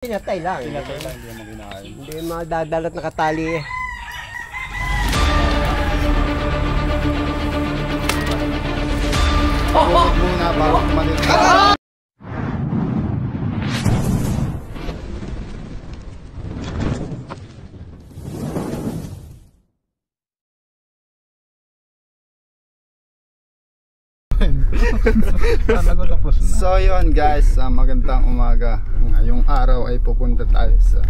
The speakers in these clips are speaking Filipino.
Pinatay lang. Pinatay lang, hindi mo kinain. Hindi madadalat nakatali eh. Muna bago kumalit. So yun guys, magandang umaga. Ngayong araw ay pupunta tayo sa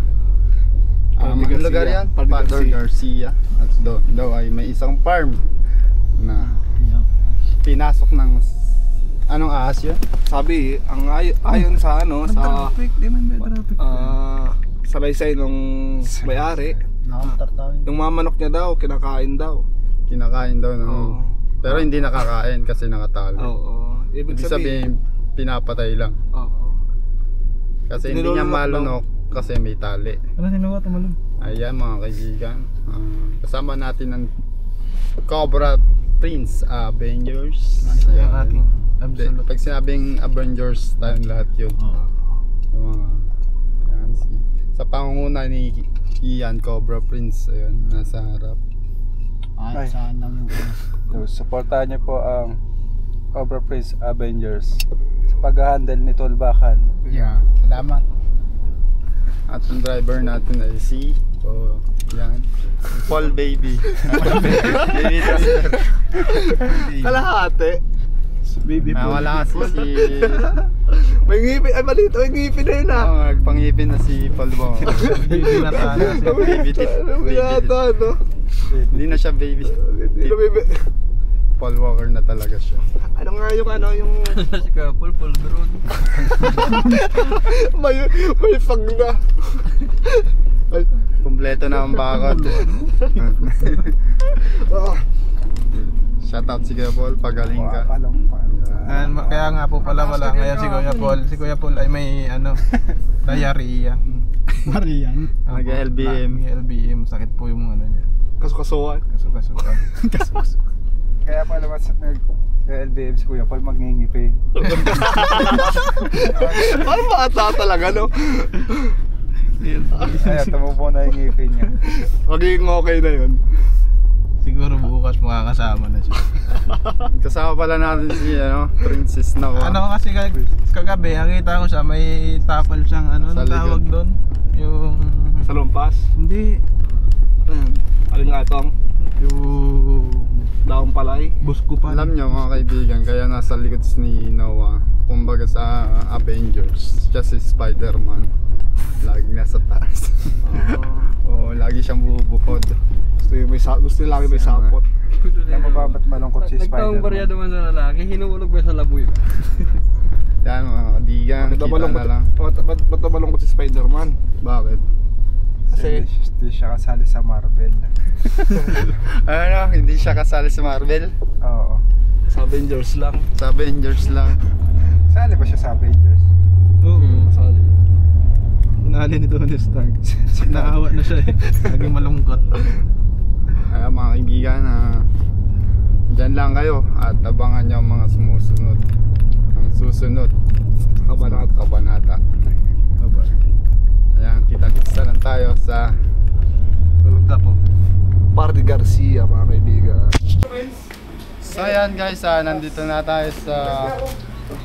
mga lugar yan, Father Garcia. At daw ay may isang farm na pinasok ng anong ahas yun? Sabi, ang ayon sa ano, sa salaysay nung may-ari, yung mga manok niya daw, kinakain daw. Kinakain daw ng pero hindi nakakain kasi nakatali. Oo. Ibig sabihin, pinapatay lang. Oo. Kasi hindi niya malunok kasi may tali. Ano sinuwa tumalun? Ayan mga kaibigan, kasama natin ang Cobra Prince Avengers. Yung aking absolute. Pag sinabing Avengers, tayong lahat yun. Yung mga, ayan, sa pangunguna ni Ian Cobra Prince, ayun, nasa harap. Ay, saan lang yung Suportahan niyo po ang Cobra Prince Avengers sa pag-handle ni Tol Bakal. Yeah, salamat. At ang driver natin ay si yan, Paul Baby. Baby driver. Kalahati. Baby Paul. Wala kasi si May ngipin, ay malito, may ngipin na yun nagpangipin na si Paul Bo. Baby na tala. Baby tip. no? Hindi na siya baby. Hindi na baby. Paul Walker na talaga siya. Ano nga yung si Kapol, Paul Drone. may pag na. Ay, Kumpleto na ang bakod. Shoutout si Kuya Paul, pagaling ka. Kaya nga po pala wala ngayon si Kuya Paul. Si Kuya Paul ay may diarrhea. Marian. Nag-LBM. LBM, sakit po yung ano niya. Kasukasuan. Kasukasuan. Kaya pala mas LBM si Kuya Paul magngingipin. Parang bata talaga, no? Kaya tumubo na yung ngipin niya. Magiging okay na yun. Siguro bukas makakasama na siya. Kasama pala natin si Princess na ko. Kasi kagabi, nakita ko siya may tapal siyang ano Sa tawag likod. doon. Yung Sa lumpas. hindi Alin nga itong? yung Daong palay. busko pa. Alam nyo mga kaibigan, kaya nasa likod ni Noah. Kumbaga sa Avengers, siya si Spider-Man. Lagi nasa taas. Oo, lagi siyang bubukod. Gusto nila may sapot. Alam mo ba ba't malungkot si Nagtaong barya Spider-Man? naman sa lalaki, hinuulog ba sa laboy ba? Yan mga kaibigan, Ba't kita na lang. Ba't malungkot si Spider-Man? Bakit? Kasi Hindi siya kasali sa Marvel. Hindi siya kasali sa Marvel? Oo. sa Avengers lang. Sa Avengers lang. Sali ba siya sa Avengers? Oo. Sali. Inali ni Tony Stark. Naawa na siya eh. Naging malungkot. Kaya mga kaibigan, dyan lang kayo at abangan nyo ang mga sumusunod. Ang susunod kabanata. Ayan, kita-kita lang tayo sa Bulugda po. Party Garcia mga kaibigan. So ayan guys, nandito na tayo sa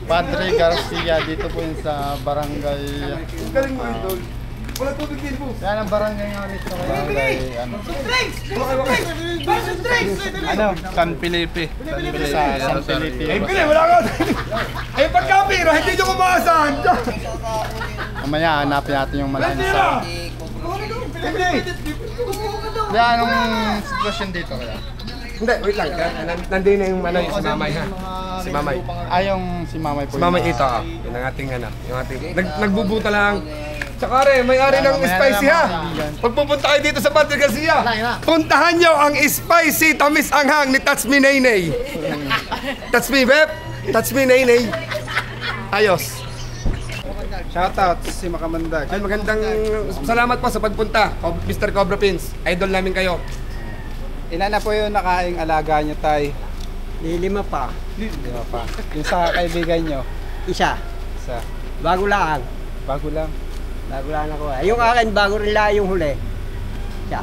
Padre Garcia. Dito po yun sa barangay Galing mo idol. Wala tubig din po. yan ang barangay nga ulit sa barangay San Felipe. sa San Felipe. Bili, wala ka. Ay pagkapira, hindi nyo kumakasahan. Mamaya hanapin natin yung malansa. Kaya anong sitwasyon dito kaya? Hindi, wait lang. Nandun na yung si Mamay ha. Si Mamay. Yung si Mamay po. Si Mamay Ita. Yun ang ating yung ating nagbubuta lang. Tsaka may-ari ng spicy ha. Pagpupunta kayo dito sa Padre Garcia, puntahan nyo ang spicy tamis anghang ni Touch Me Naynay. Touch me, Beb. Touch Me Naynay. Ayos. Shoutout si Makamandag. Ay, magandang salamat po sa pagpunta, Mr. Cobra Prince. Idol namin kayo. Ilan na po yung nakaing alaga nyo, Tay? Lilima pa. Lima pa. Yung sa kaibigan nyo? Isa. Isa. Bago lang. Bago lang. Bago lang ako. Yung akin, bago rin lang yung huli. Siya.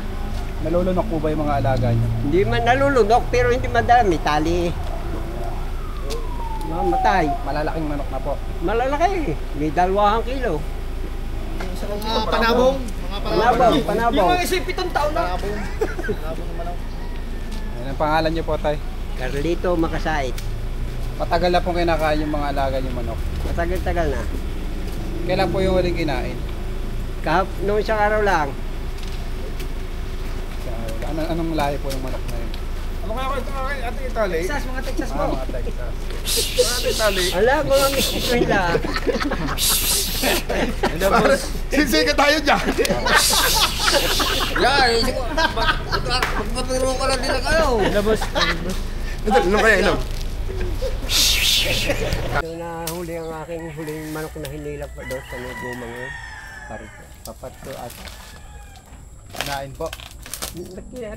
Nalulunok po ba yung mga alaga niyo? Hindi man nalulunok, pero hindi madami. Tali. Mamatay. Malalaking manok na po. Malalaki. May 2 kilo. Mga panabong. Panabong. Yung mga isip 7 taon na. Yan ang pangalan niyo po, tay. Carlito Makasait. Matagal na pong kinakain yung mga alaga niyo manok. Matagal-tagal na. Kailan po yung huling kinain? Noong isang araw lang. Anong lahi po yung manok na yun? Ano kaya ito kay Ate Itali? Texas, mga Texas Ah, mo. mga Texas. Ate Itali. Ala, mga miskito nila. Sisikat tayo dyan. Yan, isip ko. Magpapiro ka lang din na kayo. Ano kaya inom? Nung nahuli ang aking huling manok na hinilap pa doon sa may gumang yun. Papato at Kinain po.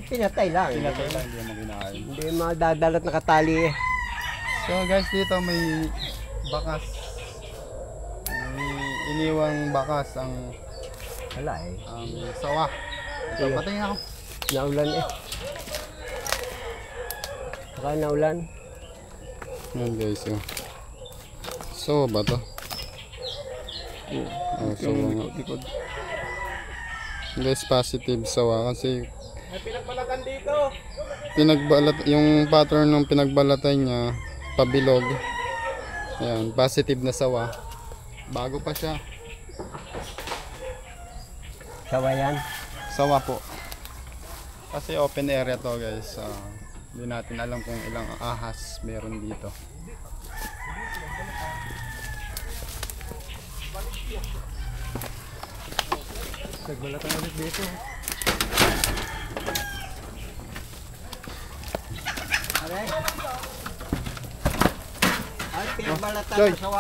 pinatay lang. Pinatay lang, hindi mo kinain. Hindi madadalat nakatali eh. So guys, dito may bakas. May iniwang bakas ang Wala eh. sawa. Ito, patingin ako. Naulan eh. Saka naulan. Yan guys, oh. So ba to? Oh, sawa nga. Guys, positive sawa kasi Pinagbalatan dito. pinagbalat yung pattern ng pinagbalatan niya pabilog. Ayan, positive na sawa. Bago pa siya. Sawa yan. Sawa po. Kasi open area to guys. Hindi natin alam kung ilang ahas meron dito. Nagbalatan ulit dito. Aray. Ay, pinagbalatan na sawa.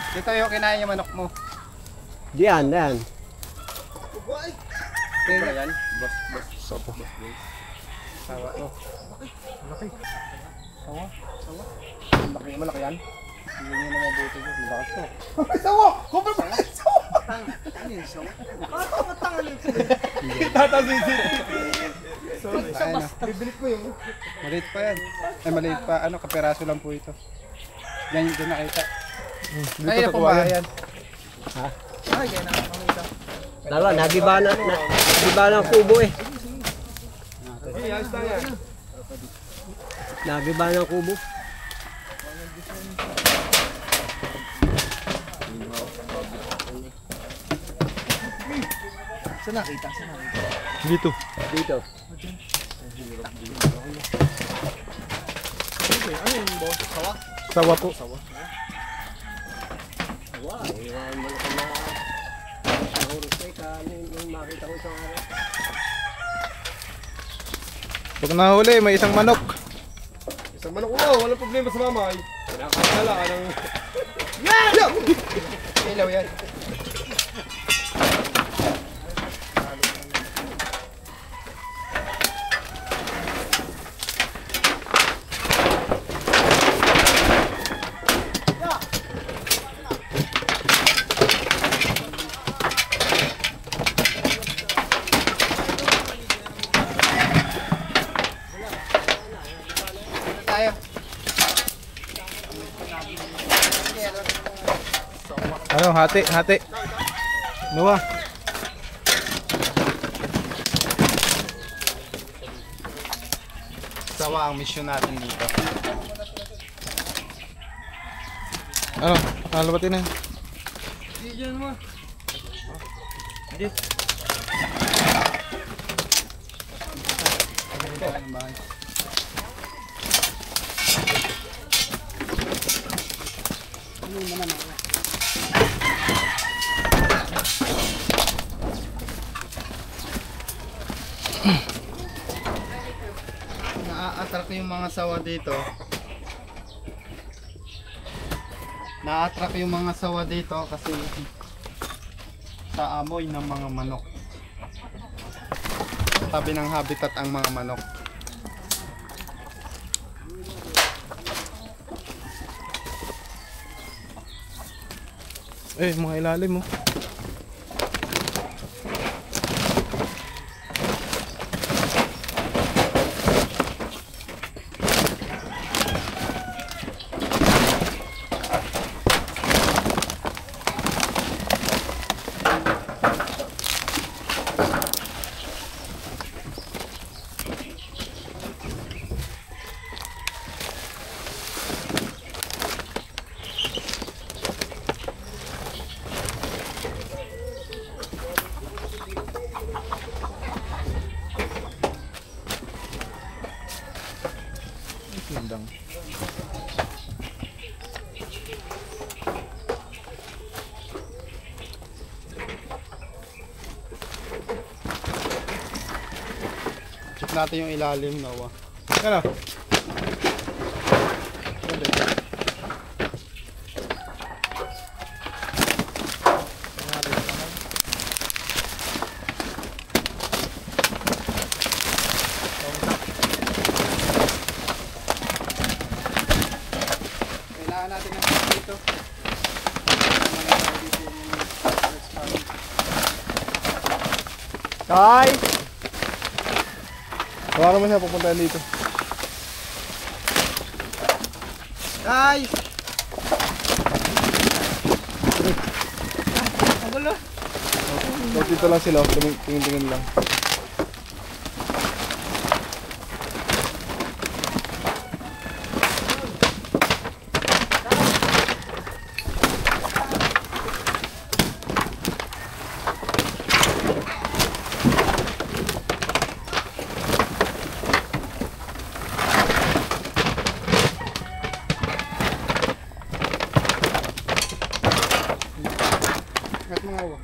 Dito yung kinain yung manok mo. Diyan, yan. Ito ba yan? Sapo. Sawa. Oh. Malaki. Sawa. Sawa. Malaki, malaki yan. Hindi nyo na mabuti yun. Lakas ko. Sawa! Kumpara pa kayo sawa! Ano yung sawa? Tatazisin. Ayun o. Bibilit mo yun. Maliit pa yan. Ay maliit pa. Ano, kaperaso lang po ito. Yan yung doon nakita. Ay, na po ba yan? Ha? Ay, kaya nakakita. Lalo, nagiba na ang kubo eh. Sige, ayos na yan. Nagiba na ang kubo. Saan nakita? Saan nakita? Dito. Ano yung boss? Sawa? Sawa po. Wow, iwan mo na na. Nahurot eh, nung makita ko isang araw. Pag nahuli, may isang manok. Isang manok ulo, walang problema sa mamay. Nakakala ka ng... Ilaw yan. Tayo. Ano, hati, hati. Nuwa. Sawa ang mission natin dito. Ano, nalabatin na. Na-attract yung mga sawa dito. Na-attract yung mga sawa dito kasi sa amoy ng mga manok. Tabi ng habitat ang mga manok. Eh, mga ilalim mo. Gandang. Check natin yung ilalim, Noah. Ano? Kailangan natin ng dito. Tay! Tawagan mo siya, pupuntahan dito. Ay! So, dito lang sila, tingin-tingin lang. Kat mga awa.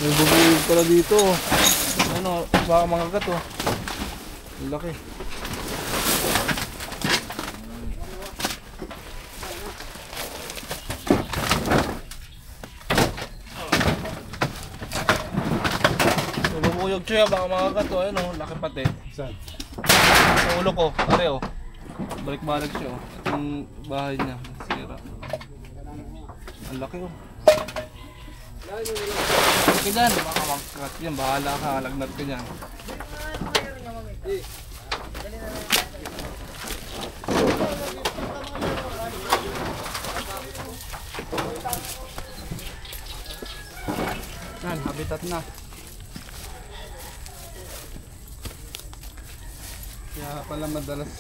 May bubuyog pala dito. Ano, baka mangagat oh. Ang laki. May bubuyog siya, baka mangagat oh. Ayun oh, laki pati. Saan? Sa ulo ko, pare oh. Balik-balik siya oh. Itong bahay niya, nasira. Ang laki oh. Laki dyan, baka magkakat yan. Bahala ka, lagnat ka dyan. Yan, habitat na. Kaya pala madalas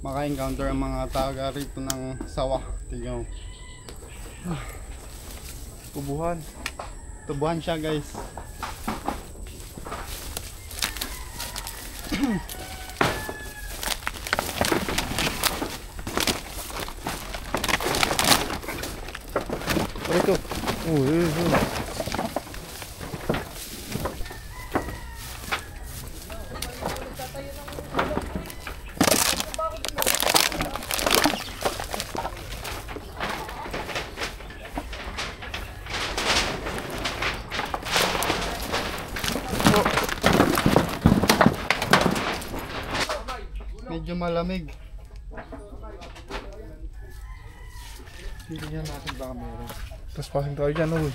maka-encounter ang mga taga rito ng sawa. Tingnan mo. Kubuhan. Tubuhan siya, guys. Ito. Oh, yung malamig. Tingnan natin baka meron. Tapos passing tayo dyan, uy.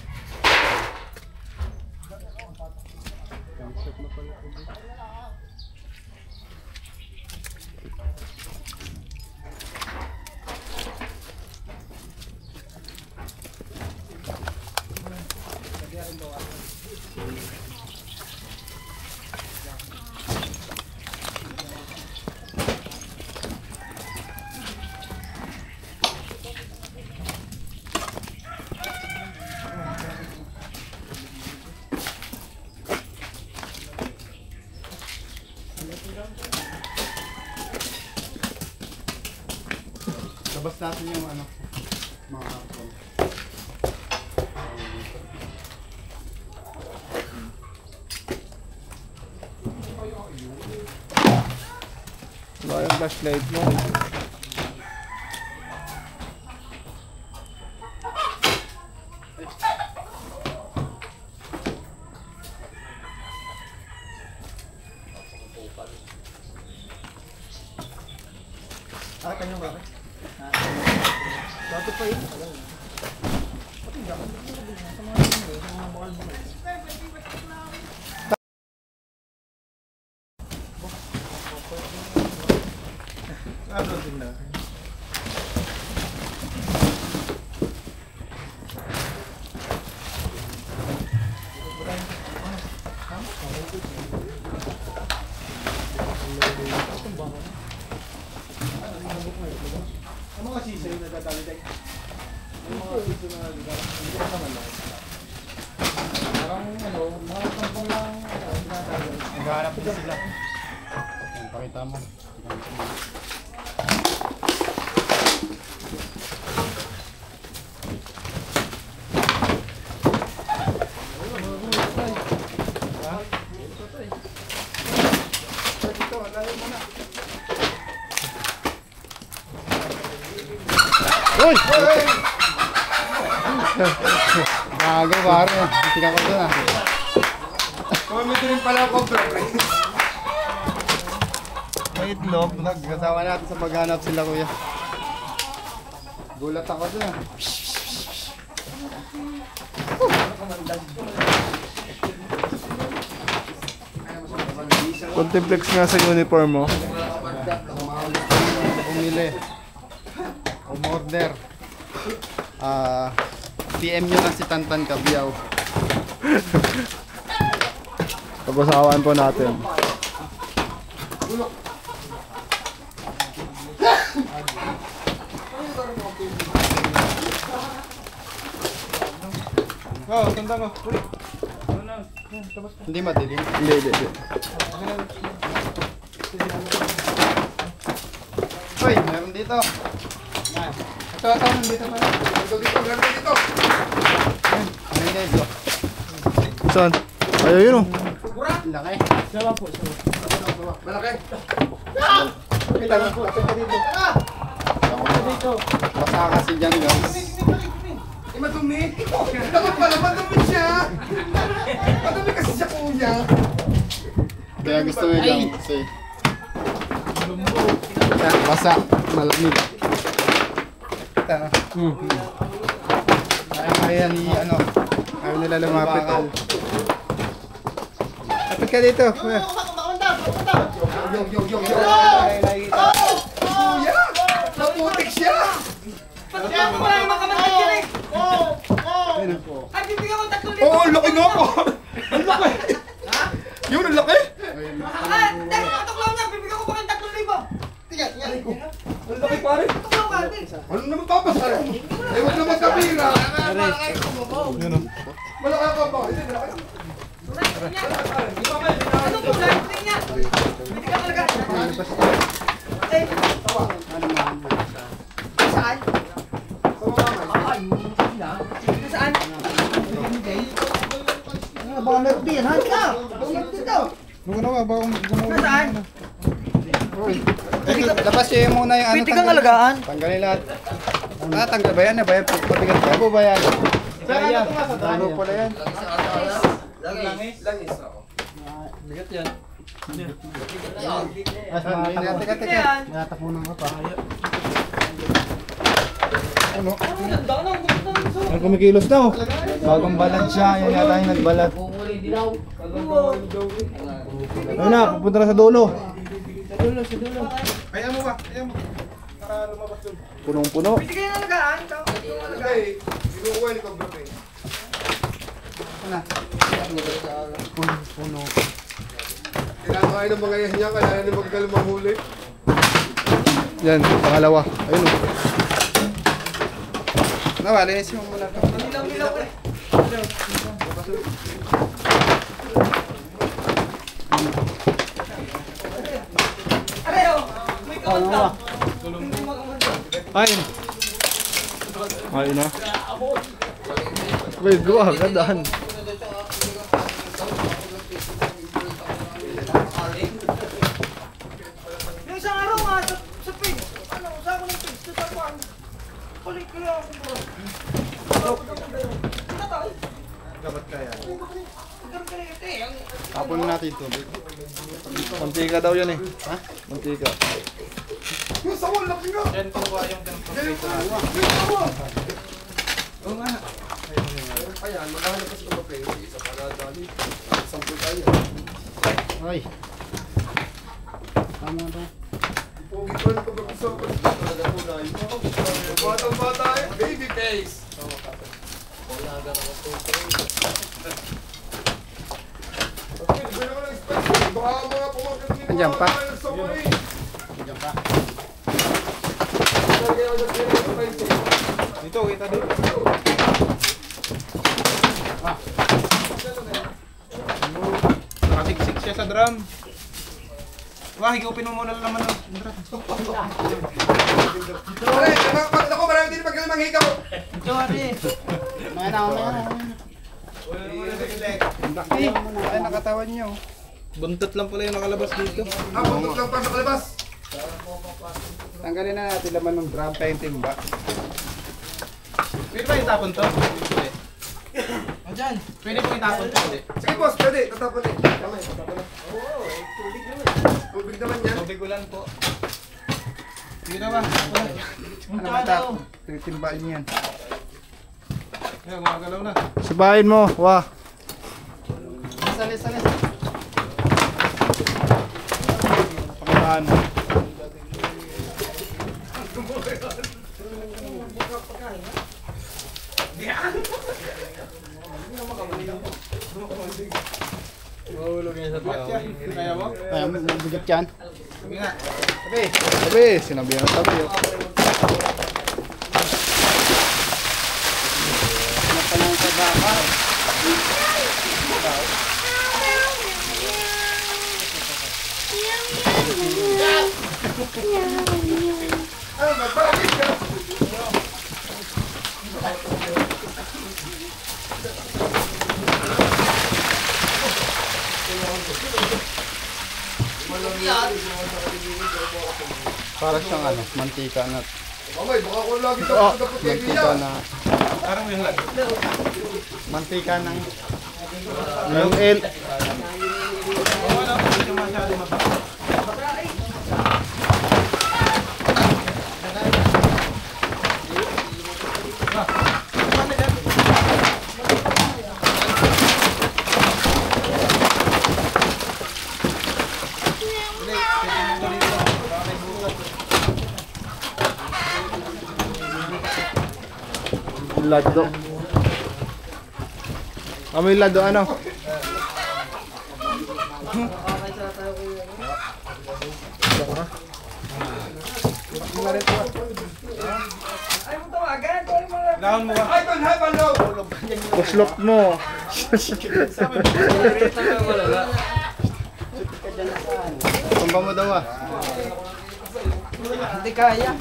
Labas natin yung ano, mga Wala yung flashlight mo. naghahanap din sila. Yan, pakita mo. Uy! Gago pare, tika ko doon ah. Kumamit rin pala ako, bro. May itlog, kasama natin sa paghanap sila kuya. Gulat ako doon ah. Contemplex nga sa uniform mo. Pumili. Umorder. PM nyo na si Tantan Kabiyaw. Pag-usawan po natin. Oh, tanda ko. Hindi madilim. Hindi. Hoy, meron dito. Ito, nandito pa. Dito. Ano yun ito? Saan? Ayaw yun oh. Laki. Malaki. Basa kasi dyan guys. Madumi. Dapat pala madumi siya. Madumi kasi siya kuya. Kaya gusto nyo lang kasi basa, malamig. Kaya ni ano, ayaw nila lumapit. Kapit ka dito. Yo. Kuya! Naputik siya! Kaya mo wala yung makamandag yun eh! Ay, bibigyan ko 3,000! Oo, ang laki nga po! Ang laki! Yun, ang laki! Ah, dahil matuklaw niya, bibigyan ko pa ng 3,000! Ang laki pare! Tuklaw ka, Alvin! Ano naman papasara? Eh, huwag naman kapira! Malaki ka ba? Hindi, malaki. Ano po, lahat din niya? Hindi ka talaga. Eh, saan? Saan? Baka meron din, ha? Saan? Labas siya muna yung ano. Pwede kang alagaan. Tanggalin lahat. Tanggal ba yan? Ba yan? Pabigat ka po ba yan? Kaya, ano pala yan? Langis ako. Bigat yan. Teka. Natapunan ka pa. Ang kumikilos daw. Bagong balat siya. Yan yata yung nagbalat. Ayun na, pupunta na sa dulo. Ayaw mo ba? Ayaw mo. Para lumabas doon. Punong-puno. Pwede kayo nalagaan. Lagay. Sinukuha ni Pagbape. Puno. Kailangan kayo ng mga yan niya. Kailangan ni Magdal mahuli. Yan, pangalawa. Ayun o. Nawalinis yung mula ka. Nilaw eh. Areho! May kamanda. Ayun. Ayun na. Wait, gawa, gandaan. Yung isang araw nga sa page. Ano, sa ako ng page. Sa tapuan. Kulit ko lang ako bro. Tinatay. Dapat kaya. Ganun ka rin eh. Tapon natin ito. Mantika daw yan eh. Ha? Mantika. Yung sawal, laki nga! Yan kuha yung template na. Oo nga. Ayan, maghahanap pa sa Pagbape. Isa para dali. Sampul tayo. Ay. Tama to. Pogi pa rin Pagbape sa Pagbape. Batang-bata eh. Baby face. Okay, bigyan ko ng spice. Baka mga pumakit nito. Andiyan pa. Andiyan pa. Lagyan ko ng spice. Dito, kita dito. Nakasiksik siya sa drum. Wah, higupin mo muna naman ng drum. Pare, ako marami din pag limang higaw. Ay, nakatawan niyo. Buntot lang pala yung nakalabas dito. Ah, buntot lang pa sa kalabas. Tanggalin na natin laman ng drum pa yung timba. Pwede ba itapon to? Pwede. O dyan. Pwede po itapon to. Pwede. Sige boss, pwede. Tatapon eh. Tama eh, tatapon na. Tubig naman yan. Tubig ulan po. Dito ba? Ano ba ito? Titimbain yan. Yan, gumagalaw na. Sabahin mo, wah. Salis. Pakitaan. Kaya mo? Ay, mabigat yan. Sige nga. Sabi, sinabi na sabi. Napanang sa baka. Para siyang ano, mantika na. Mamay, baka ko lagi Oh, dapat kay mantika Mia. na. Parang yung lag. Mantika ng Yung L. Oo, ano? Hindi yung masyado mababa. Lado. Amoy lado ano? Ay mo tawagan. Tuloy mo lang. Lahon mo ka. I don't have a low. Puslot mo. tumba mo daw ah. Hindi kaya.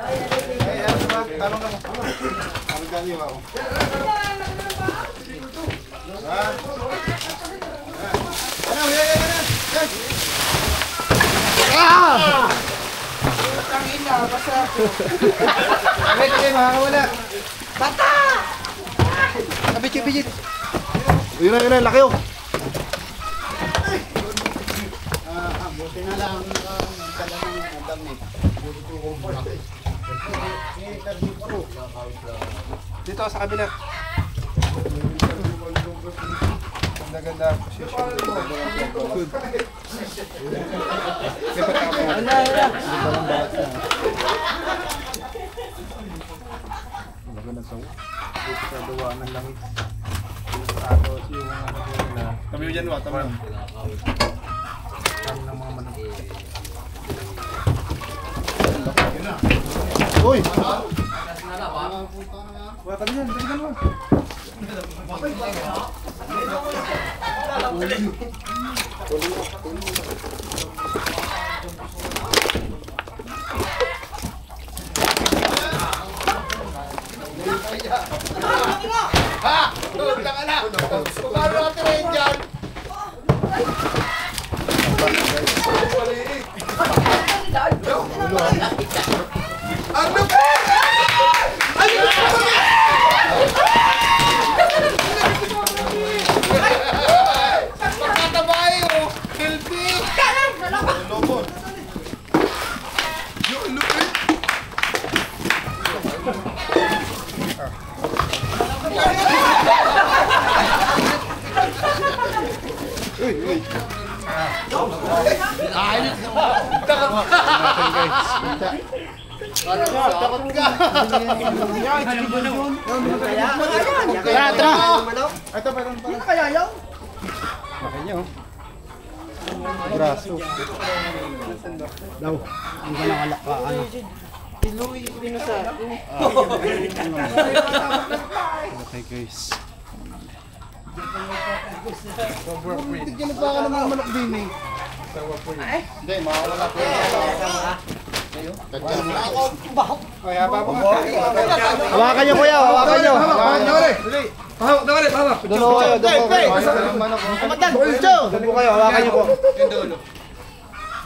Ay, ano ba? Tanong ka mo. Ano ganyan ako? Ano? Yan. Tangina, basta. Okay, makakawala. Bata! Abit. Yun na, laki oh. Dito sa kabila. Ganda-ganda position. Good. Tabi mo dyan, tabi mo. Uy! Okay guys. Tignan pa ka ng mga manok din eh. Hindi, mawawala po. Hawakan nyo kuya, hawakan nyo. Pahawak na ulit, pahawak. Dulo kayo, dulo kayo. Kamatag, pulso. Dulo kayo, hawakan nyo po.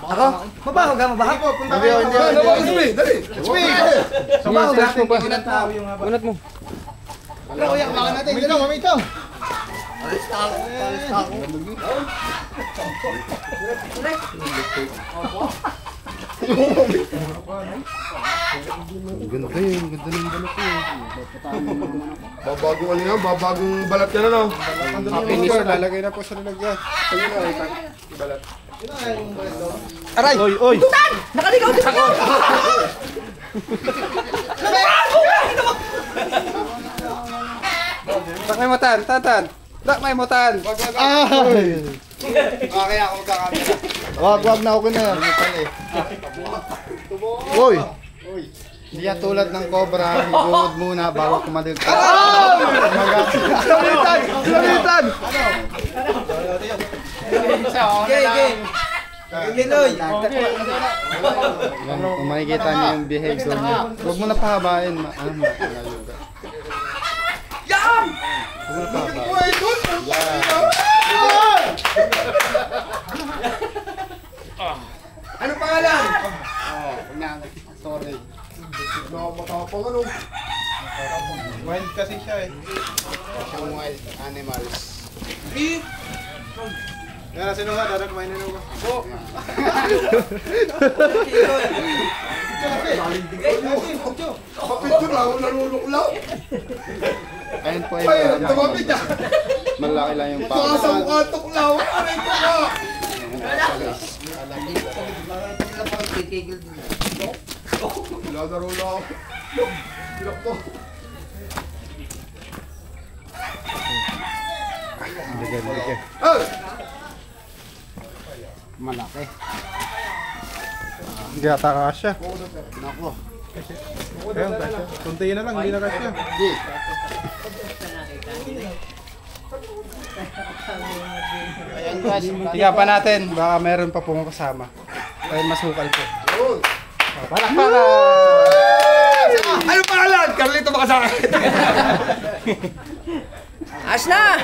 Ako? Mabaho ka, mabaho? Hindi, hindi. Dali. Mabaho ka. Unat mo. Wala kuya, hawakan natin. Dito, mami ito. Ganda yun, ganda ng balat yun. Babagong ano yan, babagong balat yan ano. Finish, lalagay na po sa lalagyan. Balat. Aray! Oy, oy! Tutan! Nakaligaw din ako! Tak may mutan, tatan. Tak may mutan. Ay! Okay ako magkakamera. Wag na, okay na yan. Uy! Hindi yan tulad ng cobra, iguhod muna bago kumadil ka. Lamitan! Lamitan! Yan, kung makikita niyo yung behavior niya. Huwag mo na pahabain. Malayo ka. Yam! Huwag mo na pahabain. Ano pangalan? Sorry. Nakapatapang ano? Wild kasi siya eh. Siyang wild animals. Yan, sino nga? Dadag kumain na ba? Oo. Kapit yun ako, nanuluklaw. Ayun po Ay, yung tumapit niya. malaki lang yung Baka sa paa. mukha tuklaw. Aray ko ka. Lalaro lang ako. Bilak to. Ay! Malaki. Hindi ata kasya. Nako. Ayun, kasya. Kunti na lang, hindi na kasya. Hindi. Ayan guys, tiga pa natin. Baka meron pa pong kasama. Ayun, masukal po. Palakpakan! Ano pangalan? Carlito baka sa akin. As na!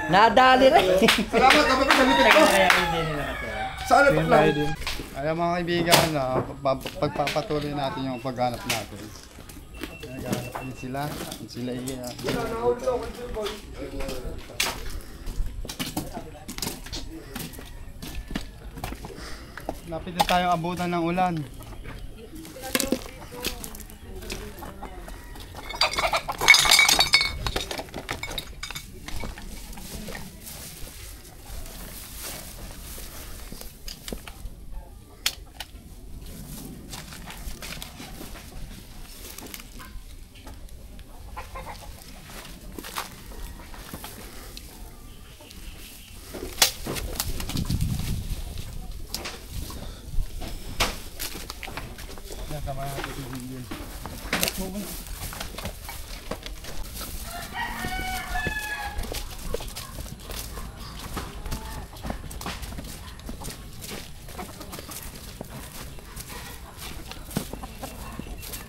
Nadali rin. Salamat, kapag sa lipid ko. Saan na tuklaw? Ayan mga kaibigan, pagpapatuloy natin yung paghanap natin. Yan sila. Yan sila Lapit na tayong abutan ng ulan.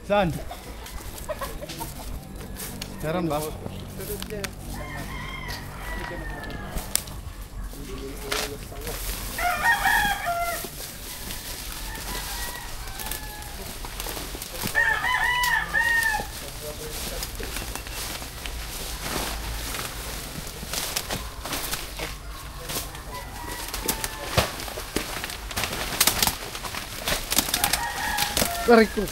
Saan? Meron ba? Tarik ko.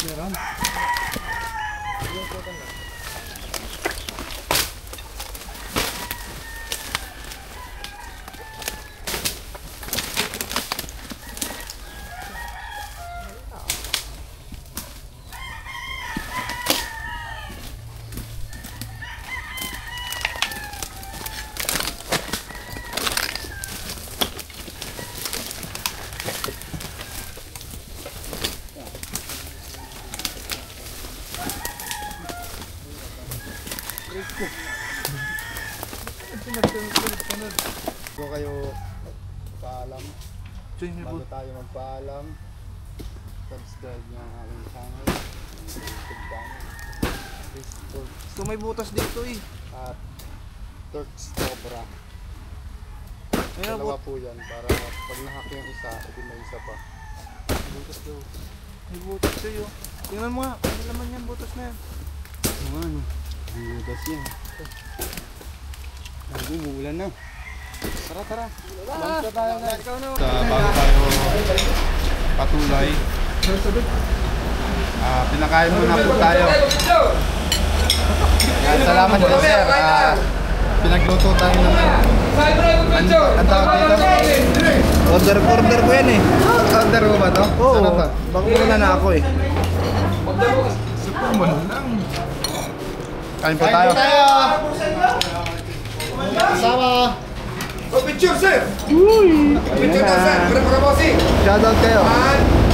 Meron. Bago kayo paalam, bago tayo magpaalam, subscribe nyo ang aking channel, YouTube channel, Facebook, So may butas dito eh. at Turks Cobra. Ayun, Dalawa po yan para pag nahack yung isa, edi may isa pa. Butas daw. may butas sa'yo. Tingnan mo nga, ano naman yan, butas na yan. Ano? Butas yan. Bago, umuulan na. Tara, tara. Basta tayo na. Bago tayo patuloy. Pinakain muna po tayo. Salamat po sir. Pinagluto tayo naman. Ang tawag dito? Order ko yan eh. Order mo ba to? Oo, Sarap ba? baka muna na ako eh. Kain po tayo. Sama. Oh, picture, sir! Uy! Picture daw, sir! Para bossing! Shoutout kayo. 1,